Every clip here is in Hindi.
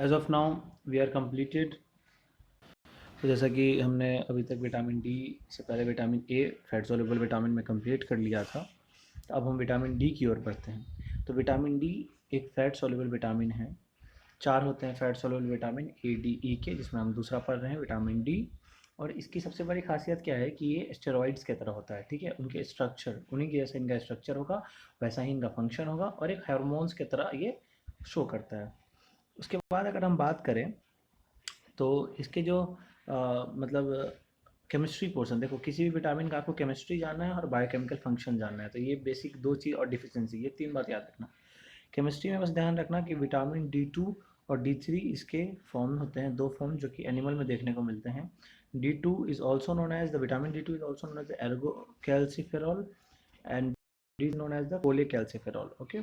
As of now we are completed. तो जैसा कि हमने अभी तक विटामिन डी से पहले vitamin A fat soluble vitamin में कंप्लीट कर लिया था, तो अब हम विटामिन डी की ओर बढ़ते हैं। तो विटामिन डी एक फैट सोल्यूबल विटामिन है। चार होते हैं fat soluble vitamin, A D E के, जिसमें हम दूसरा पढ़ रहे हैं विटामिन डी। और इसकी सबसे बड़ी खासियत क्या है कि ये स्टेरॉइड्स की तरह होता है, ठीक है। उनके स्ट्रक्चर, उन्हीं की जैसे इनका स्ट्रक्चर होगा वैसा ही इनका फंक्शन होगा, और एक हार्मोन्स की तरह ये शो करता है। उसके बाद अगर हम बात करें तो इसके जो मतलब केमिस्ट्री पोर्शन, देखो किसी भी विटामिन का आपको केमिस्ट्री जानना है और बायोकेमिकल फंक्शन जानना है, तो ये बेसिक दो चीज़, और डिफिशिएंसी, ये तीन बात याद रखना। केमिस्ट्री में बस ध्यान रखना कि विटामिन डी टू और डी थ्री इसके फॉर्म होते हैं, दो फॉर्म जो कि एनिमल में देखने को मिलते हैं। D two is also known as the vitamin D two is also known as the ergocalciferol and D is known as the cholecalciferol. Okay,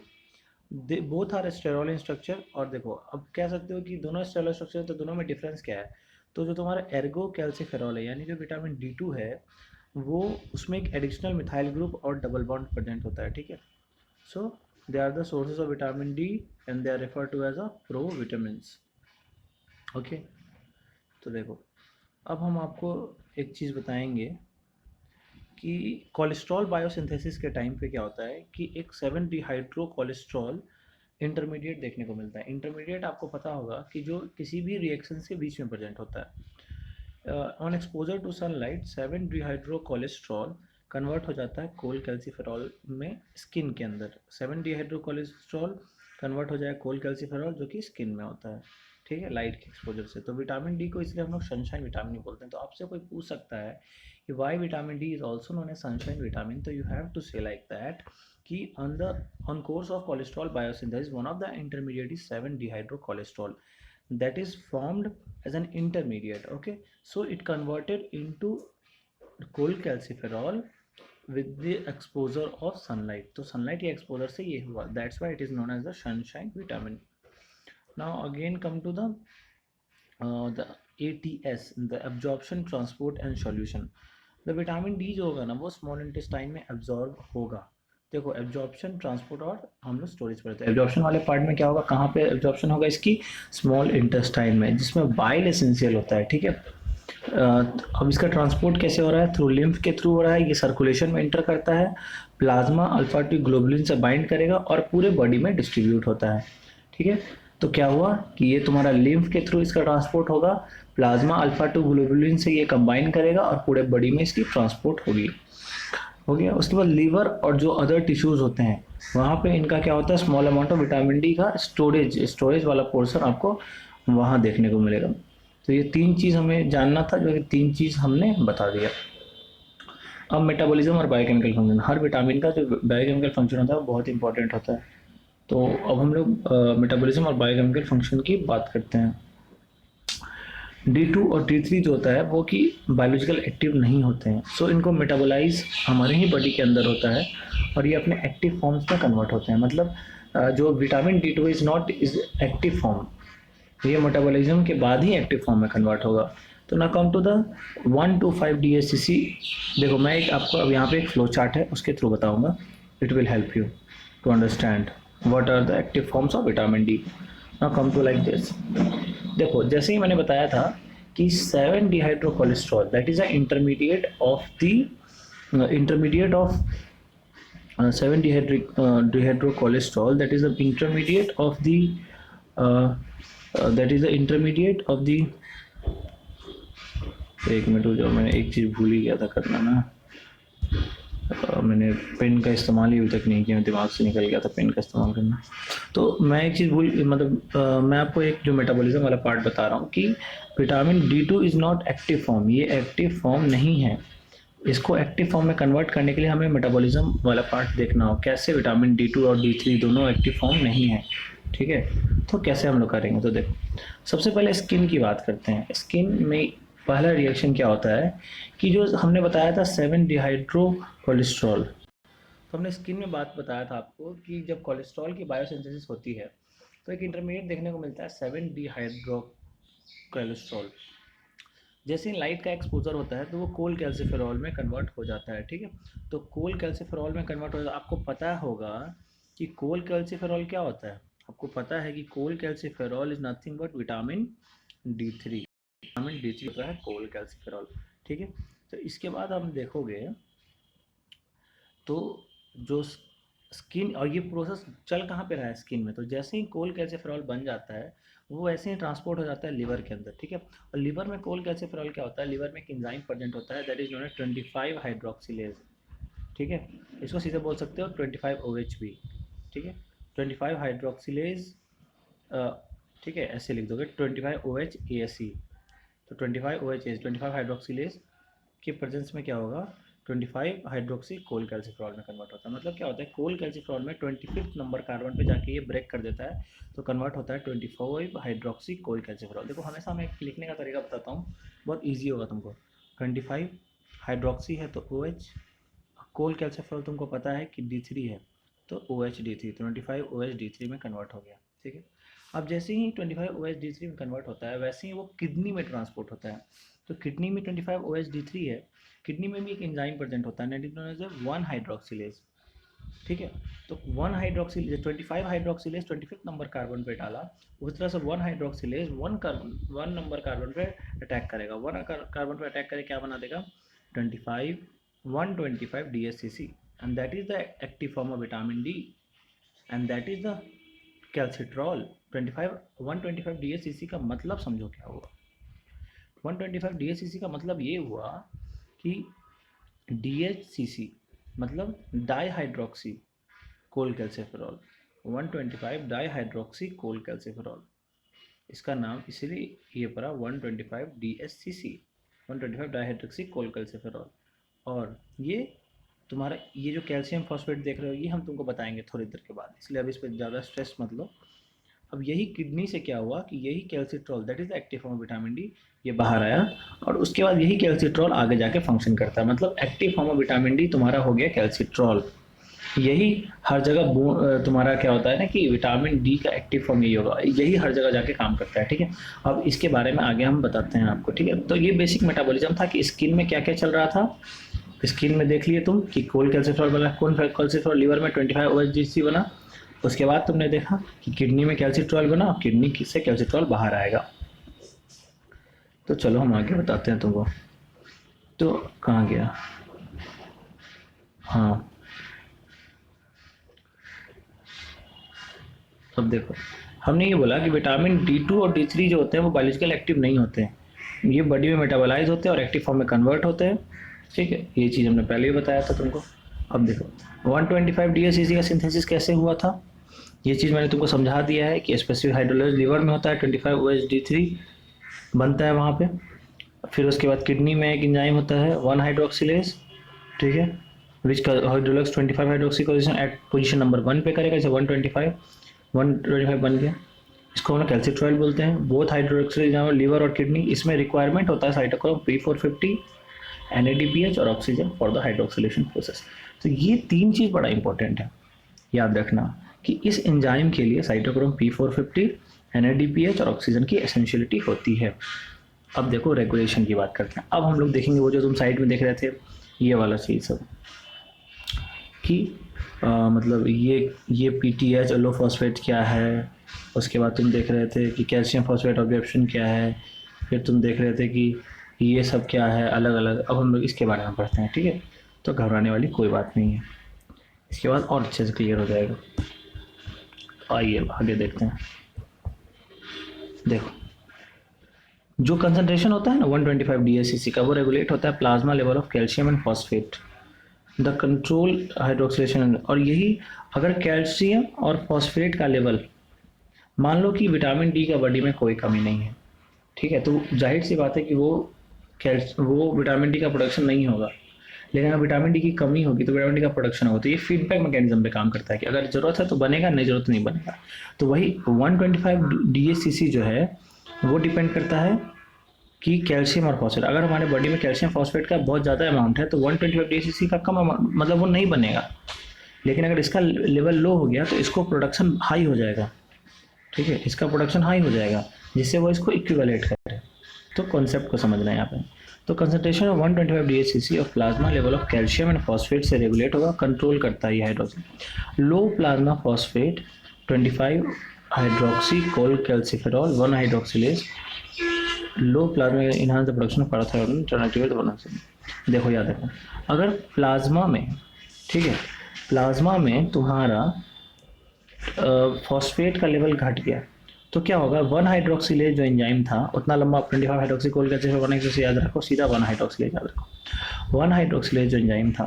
they both are sterol in structure. और देखो अब कह सकते हो कि दोनों स्टेरॉल स्ट्रक्चर, तो दोनों में डिफरेंस क्या है। तो जो तुम्हारा एर्गो कैल्सिफेरॉल है, यानी जो विटामिन डी टू है, वो उसमें एक एडिशनल मिथाइल ग्रुप और डबल बॉन्ड प्रेजेंट होता है, ठीक है। So they are the sources of vitamin D and they are refer to as a pro vitamins. Okay, तो देखो अब हम आपको एक चीज़ बताएंगे कि कोलेस्ट्रॉल बायोसिंथेसिस के टाइम पे क्या होता है कि एक 7 डिहाइड्रो कोलेस्ट्रॉल इंटरमीडिएट देखने को मिलता है। इंटरमीडिएट आपको पता होगा कि जो किसी भी रिएक्शन के बीच में प्रेजेंट होता है। On exposure to sunlight 7 dihydro cholesterol convert हो जाता है कोल कैल्सिफेरॉल में स्किन के अंदर। 7 डिहाइड्रो कोलेस्ट्रॉल कन्वर्ट हो जाए कोल कैल्सिफेरॉल जो कि स्किन में होता है, ठीक है, लाइट के एक्सपोजर से। तो विटामिन डी को इसलिए हम लोग सनशाइन विटामिन ही बोलते हैं। तो आपसे कोई पूछ सकता है कि why vitamin D is also known as sunshine vitamin, तो you have to say like that कि on course of cholesterol biosynthesis, one of the intermediate is 7 dehydrocholesterol that is formed as an intermediate. Okay, so it converted into cholecalciferol with the exposure of sunlight. तो sunlight के exposure से ये हुआ, that's why it is known as the sunshine vitamin. Now again come to the ATS, the absorption, transport and solution. The vitamin D जो होगा ना वो स्मॉल इंटेस्टाइन में एब्जॉर्ब होगा। देखो एब्जॉर्प्शन, ट्रांसपोर्ट और हम लोग स्टोरेज पर रहते हैं। एब्जॉर्प्शन वाले पार्ट में क्या होगा, कहाँ पे एब्जॉर्प्शन होगा इसकी, स्मॉल इंटेस्टाइन में, जिसमें बाइल एसेंशियल होता है, ठीक है। अब इसका ट्रांसपोर्ट कैसे हो रहा है, थ्रू लिम्फ के थ्रू हो रहा है, ये सर्कुलेशन में इंटर करता है, प्लाज्मा अल्फा टू ग्लोबुलिन से बाइंड करेगा और पूरे बॉडी में डिस्ट्रीब्यूट होता है, ठीक है। तो क्या हुआ कि ये तुम्हारा लिम्फ के थ्रू इसका ट्रांसपोर्ट होगा, प्लाज्मा अल्फा टू ग्लोबुलिन से ये कंबाइन करेगा और पूरे बॉडी में इसकी ट्रांसपोर्ट होगी, हो गया। उसके बाद लीवर और जो अदर टिश्यूज होते हैं वहाँ पे इनका क्या होता है, small amount of vitamin D का स्टोरेज वाला पोर्शन आपको वहाँ देखने को मिलेगा। तो ये तीन चीज़ हमें जानना था, जो कि तीन चीज़ हमने बता दिया। अब मेटाबॉलिज्म और बायोकेमिकल फंक्शन, हर विटामिन का जो बायोकेमिकल फंक्शन होता है वो बहुत इंपॉर्टेंट होता है। तो अब हम लोग मेटाबॉलिज्म और बायोकेमिकल फंक्शन की बात करते हैं। डी टू और डी थ्री जो होता है वो कि बायोलॉजिकल एक्टिव नहीं होते हैं, सो इनको मेटाबोलाइज हमारे ही बॉडी के अंदर होता है और ये अपने एक्टिव फॉर्म्स में कन्वर्ट होते हैं। मतलब जो vitamin D two is not is active form, ये मेटाबॉलिज्म के बाद ही एक्टिव फॉर्म में कन्वर्ट होगा। तो ना come to the 1 to 5 DHCC। देखो मैं एक आपको अब यहाँ पे एक फ्लो चार्ट है उसके थ्रू बताऊंगा, it will help you to understand what are the active forms of vitamin D. Now come to like this. देखो जैसे ही मैंने बताया था कि 7 dihydro cholesterol that is a intermediate of the intermediate of 7 dihydro cholesterol, that is the intermediate of the that is the intermediate of the, एक मिनट हो जाओ, मैंने एक चीज़ भूल ही गया था करना ना। मैंने पेन का इस्तेमाल ही अभी तक नहीं किया, दिमाग से निकल गया था पेन का इस्तेमाल करना। तो मैं एक चीज़ भूल, मतलब मैं आपको एक जो मेटाबॉलिज्म वाला पार्ट बता रहा हूँ कि vitamin D two is not active form, ये एक्टिव फॉर्म नहीं है। इसको एक्टिव फॉर्म में कन्वर्ट करने के लिए हमें मेटाबॉलिज्म वाला पार्ट देखना हो, कैसे विटामिन डी टू और डी थ्री दोनों एक्टिव फॉर्म नहीं है, ठीक है। तो कैसे हम लोग करेंगे, तो देखो सबसे पहले स्किन की बात करते हैं। स्किन में पहला रिएक्शन क्या होता है कि जो हमने बताया था 7 डिहाइड्रो कोलेस्ट्रॉल, तो हमने स्किन में बात बताया था आपको कि जब कोलेस्ट्रॉल की बायोसिंथेसिस होती है तो एक इंटरमीडिएट देखने को मिलता है 7 डिहाइड्रो कोलेस्ट्रॉल। जैसे ही लाइट का एक्सपोजर होता है तो वो कोल कैल्सिफेरॉल में कन्वर्ट हो जाता है, ठीक है। तो कोल कैल्सिफेरॉल में कन्वर्ट हो जाता है। आपको पता होगा कि कोल कैल्सिफेरॉल क्या होता है, आपको पता है कि cholecalciferol is nothing but vitamin D3। Vitamin D3 होता है कोल कैल्सिफेरॉल, ठीक है। तो इसके बाद हम देखोगे तो जो स्किन, और ये प्रोसेस चल कहाँ पे रहा है स्किन में, तो जैसे ही कोल कैल्सिफेरॉल बन जाता है वो वैसे ही ट्रांसपोर्ट हो जाता है लिवर के अंदर, ठीक है। और लिवर में कोल कैल्सिफेरॉल क्या होता है, लिवर में एक एंजाइम प्रेजेंट होता है that is known as 25 hydroxylase, ठीक है। इसको सीधे बोल सकते हो 25 OH भी, ठीक है। 25 हाइड्रोक्सिलेज, ठीक है, ऐसे लिख दोगे 25 OH ASE। तो 25 OH 25 हाइड्रोक्सिलेज के प्रेजेंस में क्या होगा, 25 हाइड्रोक्सी कोल कैल्सिफेरॉल में कन्वर्ट होता है। मतलब क्या होता है, कोल कैल्सिफेरॉल में 25 नंबर कार्बन पे जाके ये ब्रेक कर देता है, तो कन्वर्ट होता है 25 हाइड्रोक्सी कोल कैल्सिफेरॉल। देखो हमेशा मैं एक लिखने का तरीका बताता हूँ, बहुत ईजी होगा तुमको। 25 हाइड्रोक्सी है तो OH, कोल कैल्सिफेरॉल तुमको पता है कि D3 है तो OH D3, 25 OH D3 में कन्वर्ट हो गया, ठीक है। अब जैसे ही 25 OH D3 में कन्वर्ट होता है वैसे ही वो किडनी में ट्रांसपोर्ट होता है। तो किडनी में 25 OH D3 है, किडनी में भी एक एंजाइम प्रेजेंट होता है दैट इज 1 हाइड्रोक्सिलेज, ठीक है। तो 1 हाइड्रोक्सिलेज 25 हाइड्रोक्सिलेज 25 नंबर कार्बन पे डाला, उस तरह से 1 हाइड्रोक्सिलेज 1 नंबर कार्बन पे अटैक करेगा, 1 कार्बन पे अटैक करके क्या बना देगा 125 DHCC, and that is the active form of vitamin D, and that is the calcitrol। 125 DHCC का मतलब समझो क्या हुआ। 125 DHCC का मतलब ये हुआ कि DHCC मतलब डाई हाइड्रोक्सी कोल कैल्सिफेरॉल, 125 डाई हाइड्रोक्सी कोल कैल्सिफेरॉल, इसका नाम इसीलिए ये पड़ा 125 DHCC, 125 डाई हाइड्रोक्सी कोल कैल्सिफेरॉल। और ये तुम्हारा ये जो कैल्शियम फॉस्फेट देख रहे हो ये हम तुमको बताएंगे थोड़ी देर के बाद, इसलिए अभी इस पर ज़्यादा स्ट्रेस मत लो। अब यही किडनी से क्या हुआ कि यही कैल्सिट्रॉल that is the active form of vitamin D ये बाहर आया, और उसके बाद यही कैल्सिट्रॉल आगे जाके फंक्शन करता है। मतलब active form of vitamin D तुम्हारा हो गया कैल्सिट्रॉल। यही हर जगह तुम्हारा क्या होता है ना कि विटामिन डी का एक्टिव फॉर्म यही होगा, यही हर जगह जाके काम करता है, ठीक है। अब इसके बारे में आगे हम बताते हैं आपको, ठीक है। तो ये बेसिक मेटाबॉलिज्म था कि स्किन में क्या क्या चल रहा था। स्किन में देख लिए तुम कि कोल कैल्सिट्रॉल बना, कौन कैल्सिट्रॉल लिवर में 25 OH बना। उसके बाद तुमने देखा कि किडनी में कैल्सिट्रॉल बना, किडनी से कैल्सिट्रॉल बाहर आएगा। तो चलो हम आगे बताते हैं तुमको। तो कहाँ गया, हाँ अब देखो हमने ये बोला कि विटामिन D2 और D3 जो होते हैं वो बायोलॉजिकल एक्टिव नहीं होते हैं, ये बॉडी में मेटाबोलाइज होते हैं और एक्टिव फॉर्म में कन्वर्ट होते हैं, ठीक है। ये चीज़ हमने पहले ही बताया था तुमको। अब देखो 125 DHCC का सिंथेसिस कैसे हुआ था, ये चीज़ मैंने तुमको समझा दिया है कि स्पेसिफिक हाइड्रोलाइज लिवर में होता है, 25 OH D3 बनता है वहाँ पे। फिर उसके बाद किडनी में एक एंजाइम होता है 1 हाइड्रोक्सिलेज, ठीक है, which hydrolyse 25 hydroxy position at position number 1 पे करेगा, जैसे 125 बन गया, इसको हम कैल्सिट्रॉल बोलते हैं। बोथ हाइड्रोक्सिलेज लिवर और किडनी, इसमें रिक्वायरमेंट होता है साइटोक्रोम P450, NADPH और oxygen for the hydroxylation process. तो ये तीन चीज़ बड़ा इंपॉर्टेंट है, याद रखना कि इस एंजाइम के लिए साइटोक्रोम P450, NADPH और ऑक्सीजन की एसेंशियलिटी होती है। अब देखो रेगुलेशन की बात करते हैं। अब हम लोग देखेंगे वो जो तुम साइड में देख रहे थे ये वाला चीज़ सब कि मतलब ये PTH लो फॉस्फेट क्या है, उसके बाद तुम देख रहे थे कि कैल्शियम फॉस्फेट ऑब्जॉर्प्शन क्या है, फिर तुम देख रहे थे कि ये सब क्या है अलग अलग। अब हम लोग इसके बारे में पढ़ते हैं, ठीक है। तो घबराने वाली कोई बात नहीं है, इसके बाद और अच्छे से क्लियर हो जाएगा। आइए आगे देखते हैं। देखो जो कंसंट्रेशन होता है ना 125 DHCC का वो रेगुलेट होता है plasma level of calcium and phosphate the control hydroxylation. और यही अगर कैल्शियम और फॉस्फेट का लेवल, मान लो कि विटामिन डी का बॉडी में कोई कमी नहीं है, ठीक है, तो जाहिर सी बात है कि वो विटामिन डी का प्रोडक्शन नहीं होगा। लेकिन अगर विटामिन डी की कमी होगी तो विटामिन डी का प्रोडक्शन होगा। तो ये फीडबैक मैकेनिज्म पे काम करता है कि अगर ज़रूरत है तो बनेगा, नहीं ज़रूरत नहीं बनेगा। तो वही 125 DHCC जो है वो डिपेंड करता है कि कैल्शियम और फॉस्फेट, अगर हमारे बॉडी में कैल्शियम फॉस्फेट का बहुत ज़्यादा अमाउंट है तो 125 DHCC का कम मतलब वो नहीं बनेगा। लेकिन अगर इसका लेवल लो हो गया तो इसको प्रोडक्शन हाई हो जाएगा, ठीक है, इसका प्रोडक्शन हाई हो जाएगा जिससे वो इसको इक्विवेलेट करे। तो कॉन्सेप्ट को समझना है यहाँ पे। तो concentration of 125 DHCC of plasma level of calcium and phosphate से रेगुलेट होगा, कंट्रोल करता है ये hydrogen. Low plasma phosphate 25 hydroxy cholecalciferol 1 hydroxylase low plasma enhance the production of parathyroid टर्नएटिव बनाते। देखो याद रखो, अगर प्लाज्मा में, ठीक है, प्लाज्मा में तुम्हारा फॉस्फेट का लेवल घट गया तो क्या होगा, 1 हाइड्रोक्सिलेज जो एंजाइम था उतना लंबा 25 हाइड्रोक्सी कोल कैल्सिफेरॉल बनाने से याद रखो, सीधा 1 हाइड्रोक्सिलेज याद रखो। 1 हाइड्रोक्सिलेज जो एंजाइम था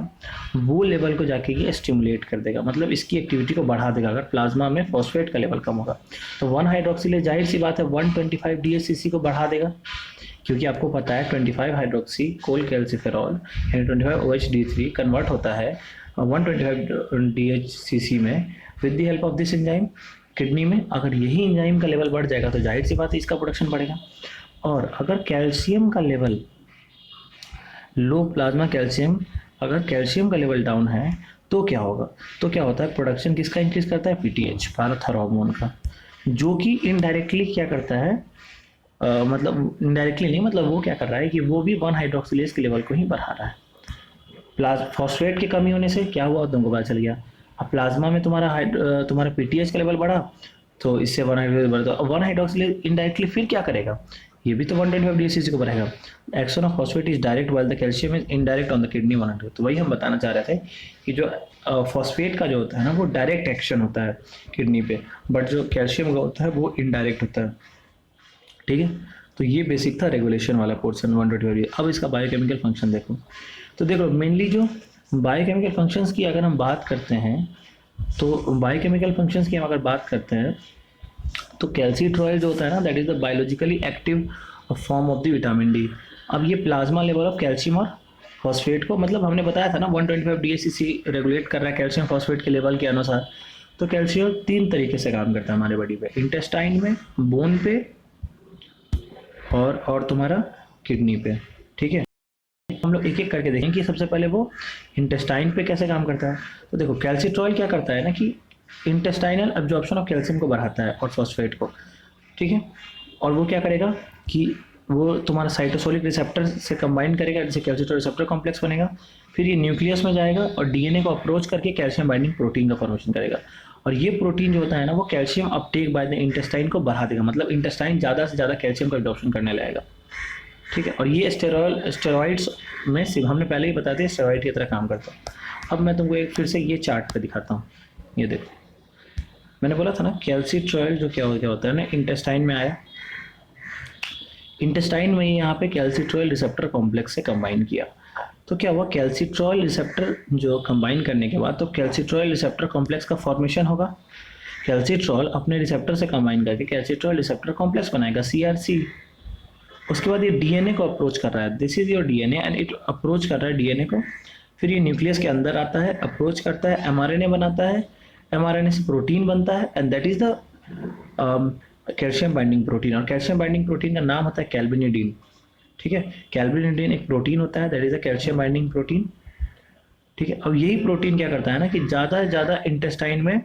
वो लेवल को जाके ये स्टिमुलेट कर देगा, मतलब इसकी एक्टिविटी को बढ़ा देगा। अगर प्लाज्मा में फॉस्फेट का लेवल कम होगा तो 1 हाइड्रोक्सिलेज जाहिर सी बात है 125 डीएचसीसी को बढ़ा देगा, क्योंकि आपको पता है 25 हाइड्रोक्सी कोल कैल्सिफेरॉल यानी 25 OH-D3 कन्वर्ट होता है 125 डीएचसीसी में with the help of this enzyme kidney में। अगर यही एंजाइम का लेवल बढ़ जाएगा तो जाहिर सी बात है इसका प्रोडक्शन बढ़ेगा। और अगर कैल्शियम का लेवल लो, प्लाज्मा कैल्शियम, अगर कैल्शियम का लेवल डाउन है तो क्या होगा, तो क्या होता है, प्रोडक्शन किसका इंक्रीज करता है, पीटीएच पैराथायरॉयड हार्मोन का, जो कि इनडायरेक्टली क्या करता है, मतलब इनडायरेक्टली नहीं, मतलब वो क्या कर रहा है कि वो भी 1 हाइड्रोक्सिलेज के लेवल को ही बढ़ा रहा है। फॉस्फेट की कमी होने से क्या हुआ तुमको पता चल गया। अब प्लाज्मा में तुम्हारा पीटीएच का लेवल बढ़ा तो इससे 1 हाइड्रोक्सिलेज बढ़ता है। 1 हाइड्रोक्सिलेज इनडायरेक्टली फिर क्या करेगा, ये भी तो 125 डीएचसीसी को बढ़ाएगा। Action of phosphate is direct while the calcium is indirect on the kidney 100। तो वही हम बताना चाह रहे थे कि जो फॉस्फेट का जो होता है ना वो डायरेक्ट एक्शन होता है किडनी पे, बट जो कैल्शियम का होता है वो इनडायरेक्ट होता है, ठीक है। तो ये बेसिक था रेगुलेशन वाला पोर्शन 125। अब इसका बायोकेमिकल फंक्शन देखो, तो देखो मेनली जो बायोकेमिकल फंक्शंस की अगर हम बात करते हैं, तो बायोकेमिकल फंक्शंस की हम अगर बात करते हैं तो कैल्सिट्रॉयल जो होता है ना that is the biologically active form of the vitamin D. अब ये प्लाज्मा लेवल ऑफ कैल्शियम और फॉस्फेट को, मतलब हमने बताया था ना 125 डीएचसीसी रेगुलेट कर रहा है कैल्शियम फॉस्फेट के लेवल के अनुसार। तो कैल्शियम 3 तरीके से काम करता है हमारे बॉडी पे, इंटेस्टाइन में, बोन पे और तुम्हारा किडनी पे, ठीक है। हम लोग एक एक करके देखेंगे कि सबसे पहले वो इंटेस्टाइन पे कैसे काम करता है। तो देखो कैल्सिट्रॉयल क्या करता है ना कि इंटेस्टाइनल एब्जॉर्प्शन ऑफ कैल्शियम को बढ़ाता है और फॉस्फेट को, ठीक है। और वो क्या करेगा कि वो तुम्हारा साइटोसोलिक रिसेप्टर से कंबाइन करेगा, जैसे कैल्सिट्रॉल रिसेप्टर कॉम्प्लेक्स बनेगा, फिर ये न्यूक्लियस में जाएगा और डीएनए को अप्रोच करके कैल्शियम बाइंडिंग प्रोटीन का फॉर्मेशन करेगा। और ये प्रोटीन जो होता है ना वो calcium Uptake by the intestine को बढ़ा देगा, मतलब इंटेस्टाइन ज़्यादा से ज़्यादा कैल्शियम का एब्जॉर्प्शन करने लगेगा, ठीक है। और ये स्टेरॉइड्स में सिर्फ हमने पहले ही बता दिया स्टेरॉइड की तरह काम करता है। अब मैं तुमको एक फिर से ये चार्ट पे दिखाता हूँ, ये देखो मैंने बोला था ना कैल्सिट्रॉयल जो क्या होता है ना इंटेस्टाइन में आया, इंटेस्टाइन में यहाँ पे कैल्सिट्रॉयल रिसेप्टर कॉम्प्लेक्स से कंबाइन किया, तो क्या हुआ, कैल्सिट्रॉयल रिसेप्टर जो कंबाइन करने के बाद तो कैल्सिट्रॉयल रिसेप्टर कॉम्प्लेक्स का फॉर्मेशन होगा। कैल्सिट्रॉल अपने रिसेप्टर से कंबाइन करके कैल्सिट्रॉयल रिसेप्टर कॉम्प्लेक्स बनाएगा CRC। उसके बाद ये डीएनए को अप्रोच कर रहा है, this is your DNA and it approach कर रहा है डीएनए को, फिर ये न्यूक्लियस के अंदर आता है, अप्रोच करता है, एमआरएनए बनाता है, एमआरएनए से प्रोटीन बनता है and that is the calcium binding protein. और कैल्शियम बाइंडिंग प्रोटीन का नाम होता है कैल्बिनिडीन, ठीक है। कैल्बिनिडीन एक प्रोटीन होता है that is a calcium binding protein, ठीक है। अब यही प्रोटीन क्या करता है ना कि ज़्यादा से ज़्यादा इंटेस्टाइन में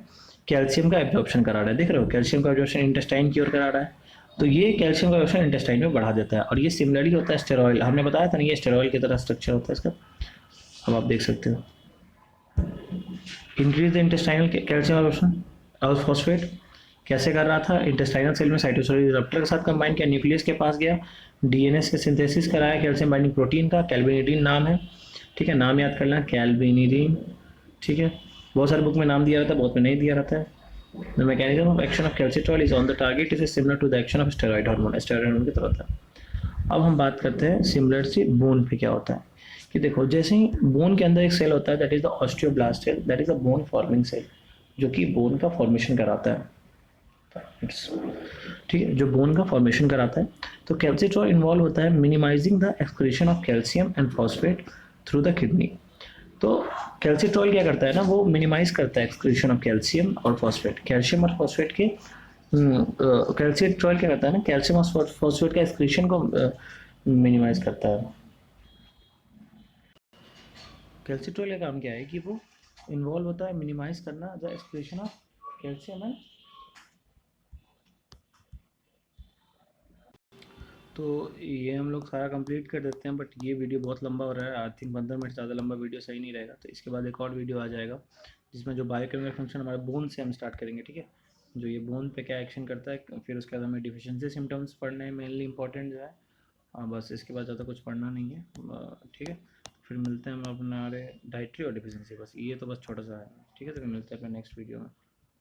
कैल्शियम का एब्जॉर्प्शन करा रहा है, देख रहे हो कैल्शियम का एब्जॉर्प्शन इंटेस्टाइन की ओर करा रहा है, तो ये कैल्शियम का एब्जॉर्प्शन इंटेस्टाइन में बढ़ा देता है। और ये सिमिलरली होता है स्टेरॉयल, हमने बताया था ना ये स्टेरॉयल की तरह स्ट्रक्चर होता है इसका, अब आप देख सकते हो। Increase the intestinal calcium absorption और फॉस्फेट कैसे कर रहा था, इंटेस्टाइनल सेल में साइटोसोलिक रिसेप्टर के साथ कंबाइन किया, न्यूक्लियस के पास गया, डीएनए से सिंथेसिस कराया कैल्शियम बाइंडिंग प्रोटीन का, कैल्बिनिडीन नाम है, ठीक है, नाम याद कर लेना कैल्बिनिडीन, ठीक है। बहुत सारे बुक में नाम दिया रहता है, बहुत में नहीं दिया रहता है। The mechanism of action of calcitrol is on the target is similar to the action of steroid hormone, steroid hormone की तरह था। अब हम बात करते हैं सिमिलर से बोन पे क्या होता है, कि देखो जैसे ही बोन के अंदर एक सेल होता है that is the osteoblast cell, that is the bone forming cell, जो कि बोन का फॉर्मेशन कराता है, ठीक है, जो बोन का फॉर्मेशन कराता है। तो कैल्सिट्रॉल इन्वॉल्व होता है minimising the excretion of calcium and phosphate through the kidney. तो कैल्सिट्रॉल क्या करता है ना वो मिनिमाइज करता है एक्सक्रीशन ऑफ कैल्शियम और फॉस्फेट, कैल्शियम और फॉस्फेट के कैल्सिट्रॉल क्या करता है ना कैल्शियम और फॉस्फेट का एक्सक्रीशन को मिनिमाइज करता है। कैल्सिट्रॉल का काम क्या है कि वो इन्वॉल्व होता है मिनिमाइज करना the excretion of calcium and, तो ये हम लोग सारा कंप्लीट कर देते हैं, बट ये वीडियो बहुत लंबा हो रहा है, आई थिंक 15 मिनट ज़्यादा लंबा वीडियो सही नहीं रहेगा। तो इसके बाद एक और वीडियो आ जाएगा जिसमें जो बायोकेमिकल फंक्शन हमारे बोन से हम स्टार्ट करेंगे, ठीक है। जो ये बोन पे क्या एक्शन करता है, फिर उसके बाद हमें डिफिशिएंसी सिम्टम्स पढ़ने हैं मेनली इंपॉर्टेंट जो है। हाँ बस इसके बाद ज़्यादा कुछ पढ़ना नहीं है। ठीक है, फिर मिलते हैं हम अपना डाइट्री और डिफिशिएंसी, बस ये तो बस छोटा सा है। ठीक है, तो फिर मिलते हैं अपने नेक्स्ट वीडियो में।